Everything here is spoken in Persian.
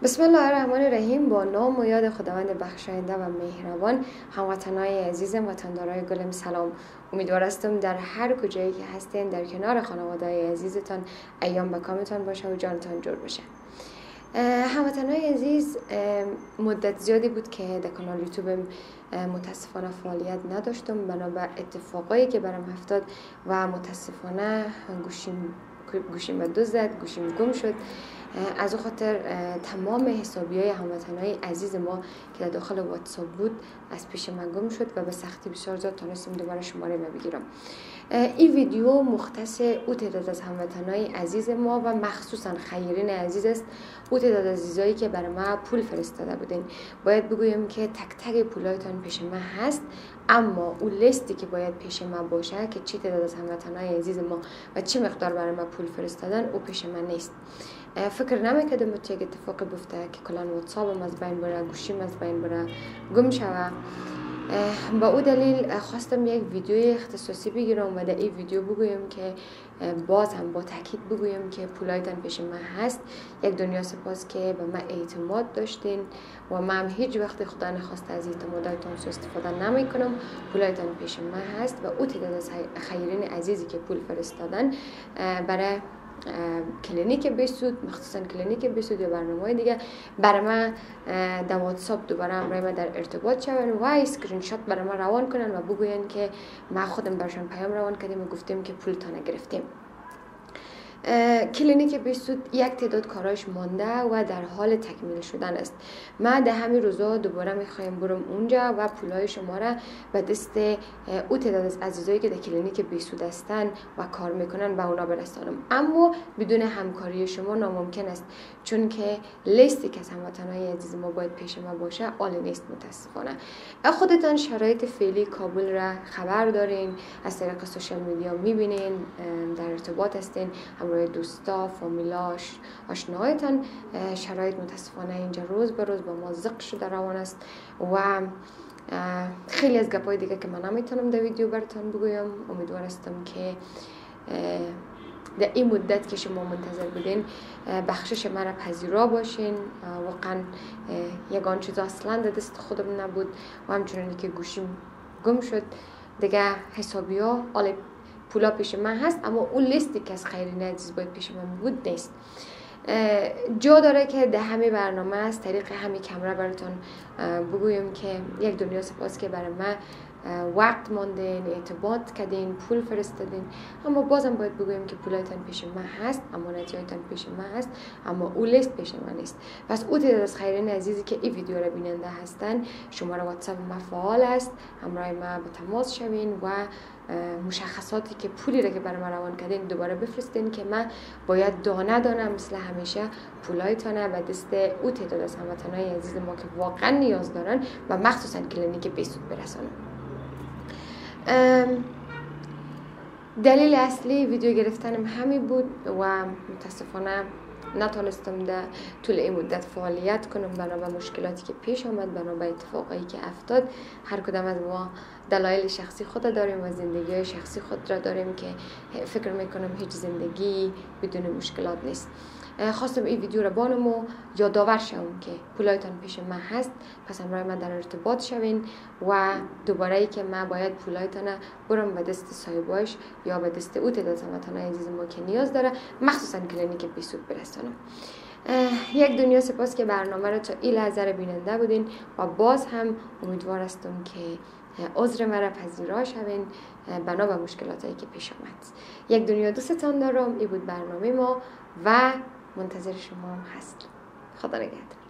بسم الله الرحمن الرحیم. با نام و یاد خداوند بخشاینده و مهربان. هموطنای عزیزم، وطندارای گلم، سلام. امیدوار هستم در هر کجایی که هستین در کنار خانواده‌های عزیزتان ایام به کامتان باشه و جانتان جور بشه. هموطنای عزیز، مدت زیادی بود که در کانال یوتیوبم متاسفانه فعالیت نداشتم بنابر اتفاقایی که برام افتاد و متاسفانه گوشیم به دو زد، گوشیم گم شد. از او خاطر تمام حسابی‌های هموطنای عزیز ما که در داخل واتساپ بود از پیش من گم شد و به سختی بسیار زیاد تونستم دوباره شماره بگیرم. این ویدیو مختص او تعداد از هموطنای عزیز ما و مخصوصا خیرین عزیز است. او تعداد از عزیزایی که برای ما پول فرستاده بودین. باید بگویم که تک تک پولایتان پیش من هست، اما اون لیستی که باید پیش من باشه که چه تعداد از هموطنای عزیز ما و چه مقدار برای ما پول فرستادن او پیش من نیست. فکر نمیکردم که یک اتفاقی بیفته که کلان واتساپم از بین بره، گوشیم از بین بره، گم شوه. با او دلیل خواستم یک ویدیوی اختصاصی بگیرم و در این ویدیو بگویم که باز هم با تاکید بگویم که پولایتان پیش من هست. یک دنیا سپاس که به من اعتماد داشتین و من هیچ وقت خدا نخواسته از اعتماداتون سوء استفاده نمی کنم. پولایتان پیش من هست و او تعداد از خیرین عزیزی که پول فرستادن برای کلینیک بسود، مخصوصا کلینیک بسود یا برنامه‌های دیگه برای من در واتساپ دوباره همراه من در ارتباط شون و اسکرین شات برای من روان کنن و بگوین که ما خودم برشان پیام روان کردیم و گفتیم که پول تا نگرفتیم. کلینیک بسود یک تعداد کاراش مانده و در حال تکمیل شدن است. من در همین روزا دوباره میخوایم برم اونجا و پولای شما را به دست او تعداد از عزیزایی که در کلینیک بسود هستن و کار میکنن به اونا برسانم، اما بدون همکاری شما ناممکن است، چون که لیستی که از هموطنای عزیز ما باید پیش ما باشه عالی نیست متاسفانه. خودتان شرایط فعلی کابل را خبر دارین، از طریق سوشال میدیا میبینین، در ارتباط هستین همراه دوستا، فامیلاش، آشناهایتان. شرایط متاسفانه اینجا روز به روز با مازق شده روان است و خیلی از گپای دیگه که من نمیتونم در ویدیو براتون بگویم. امیدوار هستم که در این مدت که شما منتظر بودین بخشش مرا پذیرا باشین. واقعا یگان چیز اصلا در دست خودم نبود و همچنانی که گوشیم گم شد دیگه حسابی ها پولا پیش من هست، اما اون لیستی که از خیرین عزیز باید پیش من بود نیست. جا داره که در همه برنامه از طریق همه کمره براتون بگویم که یک دنیا سپاس که برای من وقت ماندین، اعتماد کردین، پول فرستادین، اما بازم باید بگویم که پولایتان پیش من هست، امانتیایتان پیش من هست، اما اون لیست پیش من نیست. پس او تعداد از خیرین عزیزی که این ویدیو را بیننده هستن، شماره واتساپ ما فعال است، همراه ما به تماس شوین و مشخصاتی که پولی را که برای ما روان کردین دوباره بفرستین که من باید دانه دانه مثل همیشه پولایتان به دست او تعداد از هموطنای عزیز ما که واقعا نیاز دارن و مخصوصا کلینیک بسود برسانم. دلیل اصلی ویدیو گرفتنم همین بود و متاسفانه نتونستم در طول این مدت فعالیت کنم بنا به مشکلاتی که پیش آمد، بنا به اتفاقایی که افتاد. هر کدام از ما دلایل شخصی خود داریم و زندگی شخصی خود را داریم که فکر میکنم هیچ زندگی بدون مشکلات نیست. خواستم این ویدیو را بانم و یادآور شوم که پولایتان پیش من هست، پس همراه من در ارتباط شوین و دوباره ای که من باید پولایتان برم به دست صاحباش یا به دست او تعداد هموطنای عزیز ما که نیاز داره، مخصوصا کلینیک بسود برسانم. یک دنیا سپاس که برنامه را تا این لحظه بیننده بودین و باز هم امیدوار هستم که عذر مرا پذیرا شوین بنا به مشکلاتی که پیش آمد. یک دنیا دوستتان دارم. این بود برنامه ما و منتظر شما هم هست. خدا نگهدار.